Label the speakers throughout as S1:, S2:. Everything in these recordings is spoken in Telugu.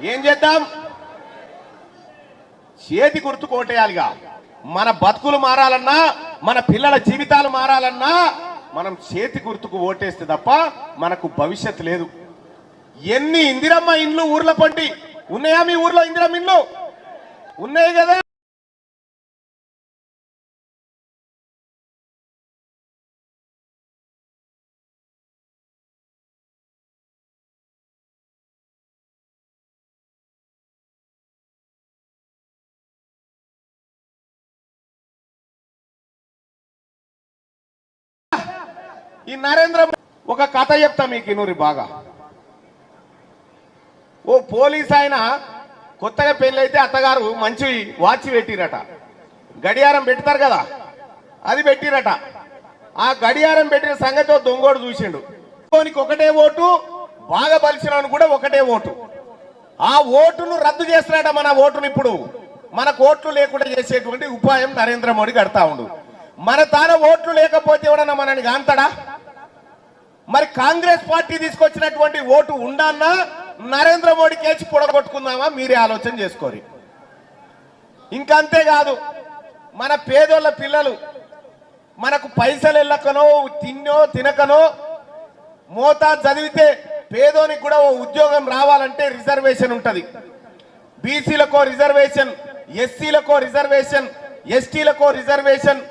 S1: ఏం చేద్దాం? చేతి గుర్తు కోటేయాలిగా. మన బతుకులు మారాలన్నా, మన పిల్లల జీవితాలు మారాలన్నా మనం చేతి గుర్తుకు ఓటేస్తే తప్ప మనకు భవిష్యత్తు లేదు. ఎన్ని ఇందిరమ్మ ఇండ్లు ఊర్ల పండి ఉన్నాయా? మీ ఊర్లో ఇందిరమ్మ ఇండ్లు ఉన్నాయి కదా? ఈ నరేంద్ర ఒక కథ చెప్తా మీకు ఇనూరి బాగా. ఓ పోలీస్ ఆయన కొత్తగా పెళ్ళైతే అత్తగారు మంచి వాచ్ పెట్టిరట, గడియారం పెడతారు కదా, అది పెట్టిరట. ఆ గడియారం పెట్టిన సంగతి దొంగోడు చూసిండు. ఒకటే ఓటు, బాగా బలిసినవని కూడా ఒకటే ఓటు. ఆ ఓటును రద్దు చేస్తున్నాడ. మన ఓటును ఇప్పుడు మనకు ఓట్లు లేకుండా చేసేటువంటి ఉపాయం నరేంద్ర మోడీ కడతా ఉండు. మన తాన ఓట్లు లేకపోతే ఎవడన్నా మనని కాంతాడా? మరి కాంగ్రెస్ పార్టీ తీసుకొచ్చినటువంటి ఓటు ఉండన్నా నరేంద్ర మోడీ కేసి పొడగొట్టుకుందామా? మీరే ఆలోచన చేసుకోరి. ఇంకంతేకాదు, మన పేదోళ్ళ పిల్లలు మనకు పైసలు వెళ్ళకనో తిన్నో తినకనో మోతా చదివితే పేదోనికి కూడా ఓ ఉద్యోగం రావాలంటే రిజర్వేషన్ ఉంటది. బీసీలకో రిజర్వేషన్, ఎస్సీలకో రిజర్వేషన్, ఎస్టీలకో రిజర్వేషన్,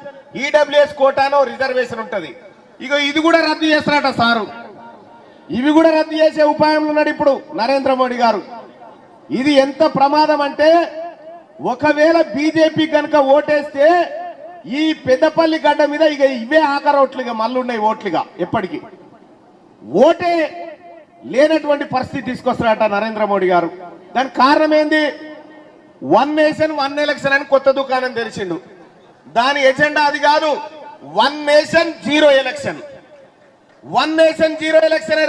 S1: ఈడబ్ల్యూఎస్ కోటానో రిజర్వేషన్ ఉంటది. ఇక ఇది కూడా రద్దు చేస్తారట సారు. ఇవి కూడా రద్దు చేసే ఉపాయంలో ఉన్నాడు ఇప్పుడు నరేంద్ర మోడీ గారు. ఇది ఎంత ప్రమాదం అంటే, ఒకవేళ బీజేపీ కనుక ఓటేస్తే ఈ పెద్దపల్లి గడ్డ మీద ఇక ఇవే ఆఖరి ఓట్లుగా మళ్ళీ ఓట్లుగా ఎప్పటికీ ఓటే లేనటువంటి పరిస్థితి తీసుకొస్తారట నరేంద్ర మోడీ గారు. దానికి కారణం ఏంది? వన్ నేషన్ వన్ ఎలక్షన్ అని కొత్త దుకాణం తెరిచిండు. దాని ఎజెండా అది కాదు. One nation zero election. One nation zero election